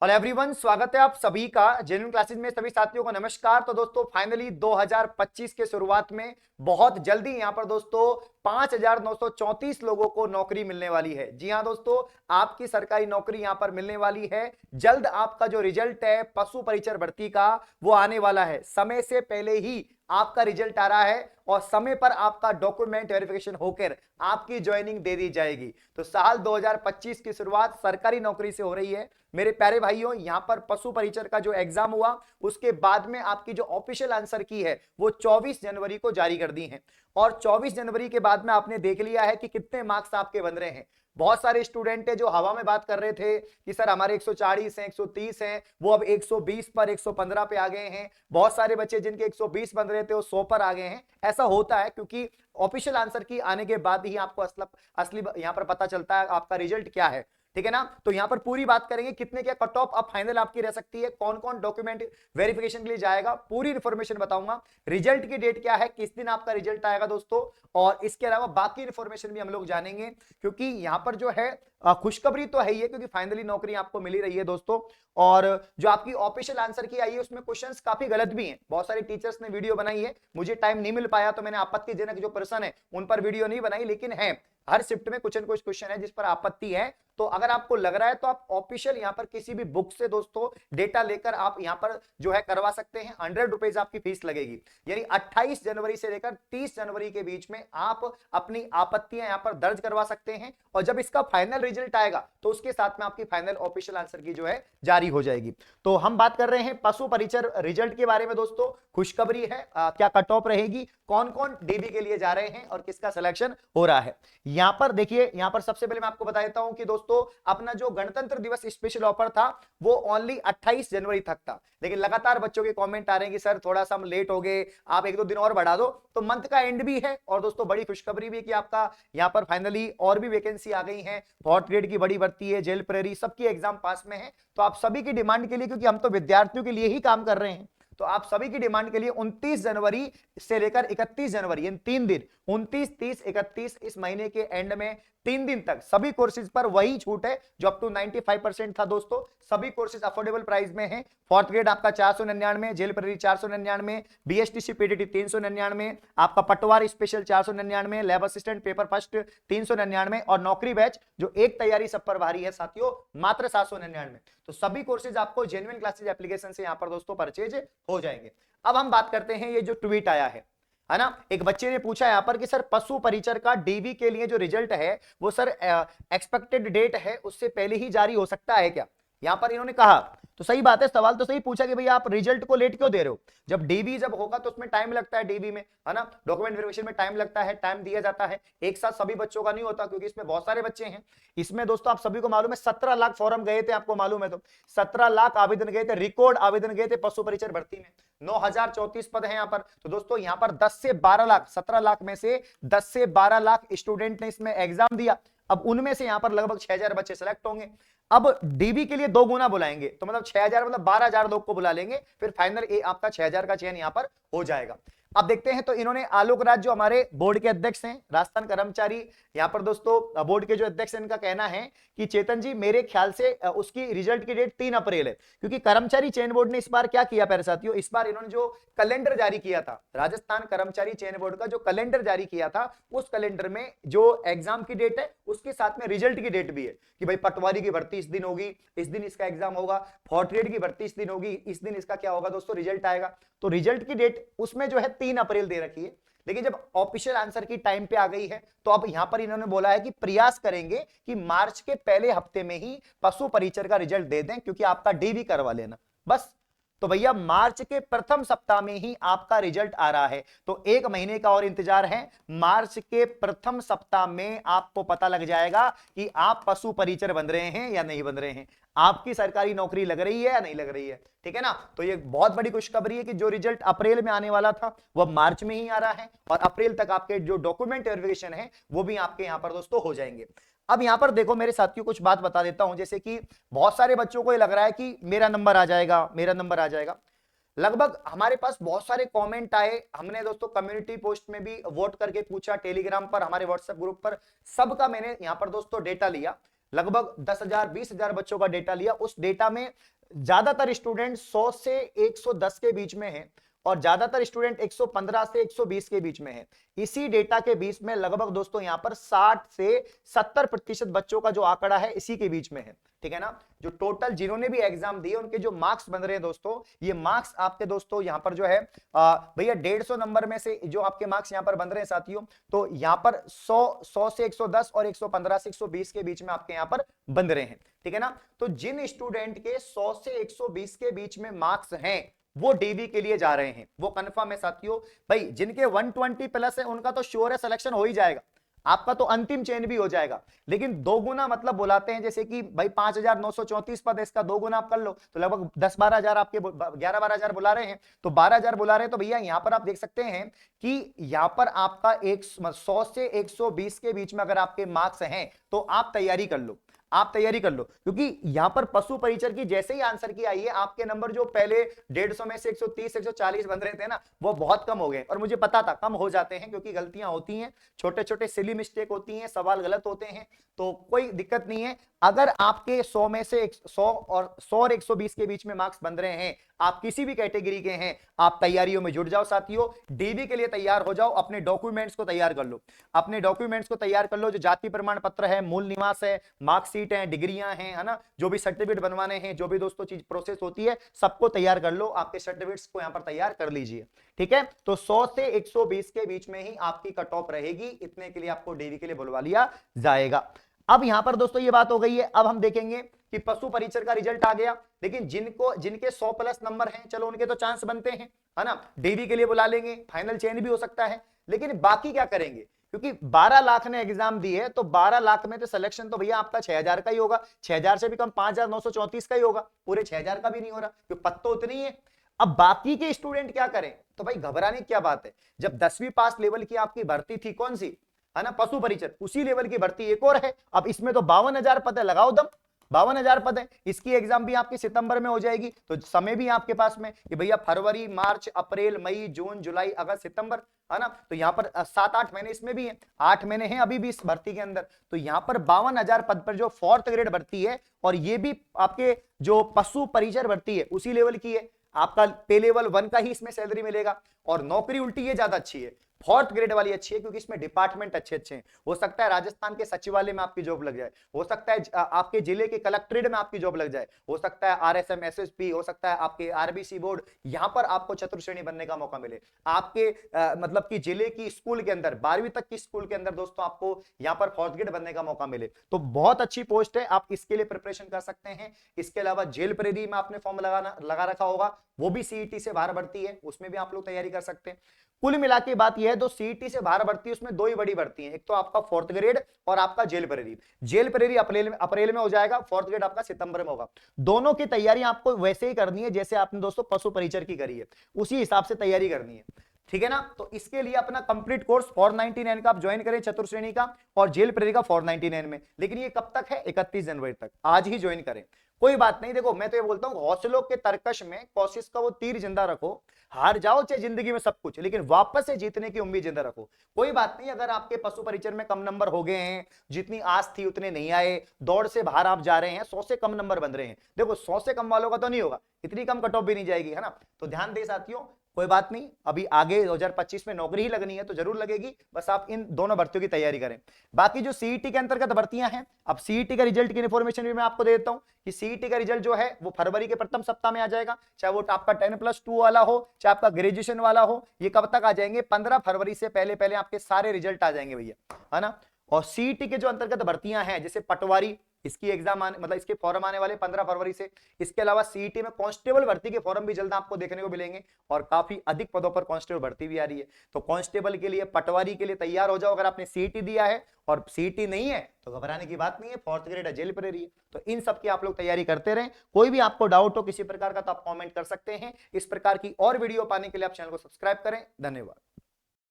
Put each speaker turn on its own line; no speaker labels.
और एवरीवन, स्वागत है आप सभी का जेन्युइन क्लासेस में। सभी साथियों को नमस्कार। तो दोस्तों फाइनली 2025 के शुरुआत में बहुत जल्दी यहाँ पर दोस्तों 5,934 लोगों को नौकरी मिलने वाली है। जी हाँ दोस्तों, आपकी सरकारी नौकरी यहाँ पर मिलने वाली है। जल्द आपका जो रिजल्ट है पशु परिचर भर्ती का वो आने वाला है। समय से पहले ही आपका रिजल्ट आ रहा है और समय पर आपका डॉक्यूमेंट वेरिफिकेशन होकर आपकी ज्वाइनिंग दे दी जाएगी। तो साल 2025 की शुरुआत सरकारी नौकरी से हो रही है। मेरे प्यारे भाइयों, यहां पर पशु परिचर का जो एग्जाम हुआ उसके बाद में आपकी जो ऑफिशियल आंसर की है वो 24 जनवरी को जारी कर दी है। और 24 जनवरी के बाद में आपने देख लिया है कि कितने मार्क्स आपके बन रहे हैं। बहुत सारे स्टूडेंट है जो हवा में बात कर रहे थे कि सर हमारे 140 हैं, 130 हैं, वो अब 120 पर 115 पे आ गए हैं। बहुत सारे बच्चे जिनके 120 बन रहे थे वो 100 पर आ गए हैं। ऐसा होता है क्योंकि ऑफिशियल आंसर की आने के बाद ही आपको असली यहां पर पता चलता है आपका रिजल्ट क्या है। ठीक है ना। तो यहां पर पूरी बात करेंगे कितने क्या कट ऑफ अब फाइनल आपकी रह सकती है, कौन कौन डॉक्यूमेंट वेरिफिकेशन के लिए जाएगा, पूरी इंफॉर्मेशन बताऊंगा। रिजल्ट की डेट क्या है, किस दिन आपका रिजल्ट आएगा दोस्तों, और इसके अलावा बाकी इंफॉर्मेशन भी हम लोग जानेंगे। क्योंकि यहां पर जो है खुशखबरी तो है ही है क्योंकि फाइनली नौकरी आपको मिल ही रही है दोस्तों। और जो आपकी ऑफिशियल आंसर की आई है उसमें क्वेश्चंस काफी गलत भी हैं। बहुत सारे टीचर्स ने वीडियो बनाई है, मुझे टाइम नहीं मिल पाया तो मैंने आपत्तिजनक जो प्रश्न है उन पर वीडियो नहीं बनाई, लेकिन है हर शिफ्ट में कुछ न कुछ क्वेश्चन है जिस पर आपत्ति है। तो अगर आपको लग रहा है तो आप ऑफिशियल यहां पर किसी भी बुक से दोस्तों डेटा लेकर आप यहां पर जो है करवा सकते हैं। 100 रुपीज आपकी फीस लगेगी। यानी 28 जनवरी से लेकर 30 जनवरी के बीच में आप अपनी आपत्तियां यहां पर दर्ज करवा सकते हैं। और जब इसका फाइनल रिजल्ट आएगा तो उसके साथ में आपकी फाइनल ऑफिशियल आंसर की जो है जारी हो जाएगी। तो हम बात कर रहे हैं पशु परिचर रिजल्ट के बारे में दोस्तों। खुशखबरी है, क्या कट ऑफ रहेगी, कौन कौन डीबी के लिए जा रहे हैं और किसका सिलेक्शन हो रहा है। यहां पर देखिए, यहां पर सबसे पहले मैं आपको बता देता हूं कि दोस्तों अपना जो गणतंत्र दिवस स्पेशल ऑफर था वो ओनली 28 जनवरी तक था। लेकिन लगातार बच्चों के कमेंट आ रहे हैं कि सर थोड़ा सा हम लेट हो गए, आप एक दो दिन और बढ़ा दो। तो मंथ का एंड भी है और दोस्तों बड़ी खुशखबरी भी है कि आपका यहां पर फाइनली और भी वैकेंसी आ गई है। फोर्थ ग्रेड की बड़ी भर्ती है, जेल प्रेरी सबकी एग्जाम पास में है। तो आप सभी की डिमांड के लिए, क्योंकि हम तो विद्यार्थियों के लिए ही काम कर रहे हैं, तो आप सभी की डिमांड के लिए 29 जनवरी से लेकर 31 जनवरी इन 3 दिन, 29, 30, 31 इस महीने के एंड में 3 दिन तक सभी कोर्सेज पर वही छूट है जो अप टू 95% था दोस्तों। सभी कोर्सेज अफोर्डेबल प्राइस में है। फोर्थ ग्रेड आपका 499, जेल प्रेरी 499, बीएसटीसी पीटीटी 399, आपका पटवार special 499, lab assistant paper first 399 और नौकरी बैच जो एक तैयारी सब पर भारी है साथियों मात्र 799। तो सभी कोर्सेज आपको जेन्युइन क्लासेज एप्लीकेशन से यहां पर दोस्तों परचेज हो जाएंगे। अब हम बात करते हैं ये जो ट्वीट आया है ना। एक बच्चे ने पूछा यहां पर कि सर पशु परिचर का डीवी के लिए जो रिजल्ट है वो सर एक्सपेक्टेड डेट है उससे पहले ही जारी हो सकता है क्या, यहां पर इन्होंने कहा। तो सही बात है, सवाल तो सही पूछा कि भैया आप रिजल्ट को लेट क्यों दे रहे हो। जब डीवी जब होगा तो उसमें टाइम लगता है, डीवी में है ना, डॉक्यूमेंट वेरिफिकेशन में टाइम लगता है, टाइम दिया जाता है। एक साथ सभी बच्चों का नहीं होता क्योंकि इसमें बहुत सारे बच्चे हैं। इसमें दोस्तों आप सभी को मालूम है 17 लाख फॉर्म गए थे, आपको मालूम है। तो 17 लाख आवेदन गए थे, रिकॉर्ड आवेदन गए थे पशु परिचर भर्ती में। 9,034 पद हैं यहाँ पर। तो दोस्तों यहाँ पर 10 से 12 लाख, 17 लाख में से 10 से 12 लाख स्टूडेंट ने इसमें एग्जाम दिया। अब उनमें से यहाँ पर लगभग 6,000 बच्चे सेलेक्ट होंगे। अब डीबी के लिए 2 गुना बुलाएंगे तो मतलब 6,000 मतलब 12,000 लोग को बुला लेंगे, फिर फाइनल आपका 6,000 का चयन यहां पर हो जाएगा। अब देखते हैं तो इन्होंने आलोक राज जो हमारे बोर्ड के अध्यक्ष हैं, राजस्थान कर्मचारी यहां पर दोस्तों बोर्ड के जो अध्यक्ष हैं, इनका कहना है कि चेतन जी मेरे ख्याल से उसकी रिजल्ट की डेट 3 अप्रैल है। क्योंकि कर्मचारी चयन बोर्ड ने इस बार क्या किया प्यारे साथियों, इस बार इन्होंने जो कैलेंडर जारी किया था, राजस्थान कर्मचारी चयन बोर्ड का जो कैलेंडर जारी किया था, उस कैलेंडर में जो एग्जाम की डेट है उसके साथ में रिजल्ट की डेट भी है कि भाई पटवारी की भर्ती इस दिन होगी, इस दिन इसका एग्जाम होगा, फोर्थ ग्रेड की भर्ती इस दिन होगी, इस दिन इसका क्या होगा दोस्तों रिजल्ट आएगा। तो रिजल्ट की डेट उसमें जो है 3 अप्रैल दे रखी है। लेकिन जब ऑफिशियल आंसर की टाइम पे आ गई है तो अब यहां पर इन्होंने बोला है कि प्रयास करेंगे कि मार्च के पहले हफ्ते में ही पशु परिचर का रिजल्ट दे दें, क्योंकि आपका डीवी करवा लेना बस। तो भैया मार्च के प्रथम सप्ताह में ही आपका रिजल्ट आ रहा है, तो 1 महीने का और इंतजार है। मार्च के प्रथम सप्ताह में आपको पता लग जाएगा कि आप पशु परिचर बन रहे हैं या नहीं बन रहे हैं, आपकी सरकारी नौकरी लग रही है या नहीं लग रही है। ठीक है ना। तो ये बहुत बड़ी खुशखबरी है कि जो रिजल्ट अप्रैल में आने वाला था वह मार्च में ही आ रहा है और अप्रैल तक आपके जो डॉक्यूमेंट वेरिफिकेशन है वो भी आपके यहां पर दोस्तों हो जाएंगे। अब यहां पर देखो मेरे साथियों, कुछ बात बता देता हूं। जैसे कि बहुत सारे बच्चों को ये लग रहा है कि मेरा नंबर आ जाएगा, मेरा नंबर आ जाएगा। लगभग हमारे पास बहुत सारे कमेंट आए, हमने दोस्तों कम्युनिटी पोस्ट में भी वोट करके पूछा, टेलीग्राम पर, हमारे व्हाट्सएप ग्रुप पर, सबका मैंने यहां पर दोस्तों डेटा लिया। लगभग 10,000 20,000 बच्चों का डेटा लिया। उस डेटा में ज्यादातर स्टूडेंट 100 से 110 के बीच में है और ज्यादातर स्टूडेंट 115 से 120 के बीच में है। इसी डेटा के बीच में लगभग दोस्तों यहां पर 60 से 70% बच्चों का जो आंकड़ा है इसी के बीच में है, ठीक है ना। जो टोटल जिन्होंने भी एग्जाम दिए उनके जो मार्क्स बन रहे हैं दोस्तों, ये मार्क्स आपके दोस्तों यहां पर जो है भैया 150 नंबर में से जो आपके मार्क्स यहां पर बन रहे हैं साथियों, तो यहां पर 100 से 110 और 115 से 120 के बीच में आपके यहां पर बन रहे हैं, ठीक है ना। तो जिन स्टूडेंट के 100 से 120 के बीच में मार्क्स हैं वो डीवी के लिए जा रहे हैं, वो कंफर्म है साथियों। भाई जिनके 120 प्लस है उनका तो श्योर है सिलेक्शन हो ही जाएगा, आपका तो अंतिम चयन भी हो जाएगा। लेकिन दो गुना मतलब बुलाते हैं, जैसे कि भाई 5,934 पद है, इसका दो गुना आप कर लो तो लगभग 10-12 हजार आपके 11-12 हजार बुला रहे हैं, तो 12 हजार बुला रहे हैं। तो भैया यहां पर आप देख सकते हैं कि यहां पर आपका 100 से 120 के बीच में अगर आपके मार्क्स हैं तो आप तैयारी कर लो, आप तैयारी कर लो। क्योंकि यहां पर पशु परिचर की जैसे ही आंसर की आई है, आपके नंबर जो पहले 150 में से 130 140 बन रहे थे ना, वो बहुत कम हो गए। और मुझे पता था कम हो जाते हैं क्योंकि गलतियां होती हैं, छोटे छोटे सिली मिस्टेक होती हैं, सवाल गलत होते हैं, तो कोई दिक्कत नहीं है। अगर आपके 100 में से 100 और 120 के बीच में मार्क्स बन रहे हैं, आप किसी भी कैटेगरी के हैं, आप तैयारियों में जुट जाओ साथियों, डीवी के लिए तैयार हो जाओ। अपने डॉक्यूमेंट्स को तैयार कर लो, अपने डॉक्यूमेंट्स को तैयार कर लो। जो जाति प्रमाण पत्र है, मूल निवास है, मार्कशीट है, डिग्रियां हैं, है ना, जो भी सर्टिफिकेट बनवाने हैं, जो भी दोस्तों चीज प्रोसेस होती है, सबको तैयार कर लो। आपके सर्टिफिकेट्स को यहां पर तैयार कर लीजिए, ठीक है। तो 100 से 120 के बीच में ही आपकी कट ऑफ रहेगी, इतने के लिए आपको डीवी के लिए बुलवा लिया जाएगा। अब यहां पर दोस्तों ये बात हो गई है। अब हम देखेंगे कि पशु परिचर का रिजल्ट आ गया, लेकिन जिनके 100 प्लस नंबर हैं, चलो उनके तो चांस बनते हैं, है ना, डीवी के लिए बुला लेंगे, फाइनल चयन भी हो सकता है। लेकिन बाकी क्या करेंगे, क्योंकि 12 लाख ने एग्जाम दी है, तो 12 लाख में तो सिलेक्शन तो भैया आपका 6,000 का ही होगा, 6,000 से भी कम 5,934 का ही होगा, पूरे 6,000 का भी नहीं हो रहा, क्योंकि पद तो उतनी है। अब बाकी के स्टूडेंट क्या करें, तो भाई घबराने की क्या बात है। जब 10वीं पास लेवल की आपकी भर्ती थी, कौन सी, है ना, पशु परिचर, उसी लेवल की भर्ती एक और है। अब इसमें तो 52,000 पद है, लगाओ दम, 52,000 पद है। इसकी एग्जाम भी आपकी सितंबर में हो जाएगी, तो समय भी आपके पास में कि भैया फरवरी, मार्च, अप्रैल, मई, जून, जुलाई, अगस्त, सितंबर, है ना। तो यहाँ पर 7-8 महीने इसमें भी है, 8 महीने हैं अभी भी इस भर्ती के अंदर। तो यहाँ पर 52,000 पद पर जो 4th ग्रेड भर्ती है, और ये भी आपके जो पशु परिचर भर्ती है उसी लेवल की है, आपका पे लेवल 1 का ही इसमें सैलरी मिलेगा। और नौकरी उल्टी ये ज्यादा अच्छी है, 4th ग्रेड वाली अच्छी है, क्योंकि इसमें डिपार्टमेंट अच्छे अच्छे हैं। हो सकता है राजस्थान के सचिवालय में आपकी जॉब लग जाए, हो सकता है आपके जिले के कलेक्ट्रेट में आपकी जॉब लग जाए, हो सकता है आरएसएम एसएसपी, हो सकता है आपके आरबीसी बोर्ड, यहां पर आपको चतुर्श्रेणी बनने का मौका मिले। आपके मतलब कि जिले की स्कूल के अंदर 12वीं तक की स्कूल के अंदर दोस्तों आपको यहां पर 4th ग्रेड बनने का मौका मिले, तो बहुत अच्छी पोस्ट है, आप इसके लिए प्रिपरेशन कर सकते हैं। इसके अलावा जेल प्रेरी में आपने फॉर्म लगा रखा होगा, वो भी सीईटी से बाहर भर्ती है, उसमें भी आप लोग तैयारी कर सकते हैं। कुल मिला के बात यह है, दो सीईटी से बाहर भर्ती है, उसमें दो ही बड़ी भर्ती है, एक तो आपका 4th ग्रेड और आपका जेल प्रेरी। जेल प्रेरी अप्रैल में हो जाएगा, 4th ग्रेड आपका सितंबर में होगा। दोनों की तैयारी आपको वैसे ही करनी है जैसे आपने दोस्तों पशु परिचर की करी है, उसी हिसाब से तैयारी करनी है, ठीक है ना। तो इसके लिए अपना कंप्लीट कोर्स 499 का आप ज्वाइन करें चतुर्श्रेणी का, और जेल प्रेरी का 499 में। लेकिन ये कब तक है, 31 जनवरी तक, आज ही ज्वाइन करें, कोई बात नहीं। देखो मैं तो ये बोलता हूं, हौसलों के तरकश में कोशिश का वो तीर जिंदा रखो, हार जाओ चाहे जिंदगी में सब कुछ, लेकिन वापस से जीतने की उम्मीद जिंदा रखो। कोई बात नहीं, अगर आपके पशु परिचर में कम नंबर हो गए हैं, जितनी आस थी उतने नहीं आए, दौड़ से बाहर आप जा रहे हैं, 100 से कम नंबर बन रहे हैं, देखो 100 से कम वालों का तो नहीं होगा, इतनी कम कट ऑफ भी नहीं जाएगी, है ना। तो ध्यान दे साथियों, कोई बात नहीं, अभी आगे 2025 में नौकरी ही लगनी है तो जरूर लगेगी, बस आप इन दोनों भर्तियों की तैयारी करें। बाकी जो सीईटी के अंतर्गत भर्तियां हैं, अब सीईटी का रिजल्ट की इंफॉर्मेशन भी मैं आपको दे देता हूं कि सीईटी का रिजल्ट जो है वो फरवरी के प्रथम सप्ताह में आ जाएगा, चाहे वो आपका 10+2 वाला हो, चाहे आपका ग्रेजुएशन वाला हो। ये कब तक आ जाएंगे, 15 फरवरी से पहले पहले आपके सारे रिजल्ट आ जाएंगे भैया, है ना। और सीईटी के जो अंतर्गत भर्तियां हैं, जैसे पटवारी, इसकी एग्जाम मतलब इसके फॉर्म आने वाले 15 फरवरी से। इसके अलावा सीईटी में कांस्टेबल भर्ती के फॉर्म भी जल्द आपको देखने को मिलेंगे, और काफी अधिक पदों पर कांस्टेबल भर्ती भी आ रही है। तो कांस्टेबल के लिए, पटवारी के लिए तैयार हो जाओ। अगर आपने सीईटी दिया है और सीईटी नहीं है तो घबराने की बात नहीं है, 4th ग्रेड है, जेल प्रेरी है, तो इन सब की आप लोग तैयारी करते रहें। कोई भी आपको डाउट हो किसी प्रकार का तो आप कॉमेंट कर सकते हैं। इस प्रकार की और वीडियो पाने के लिए आप चैनल को सब्सक्राइब करें। धन्यवाद।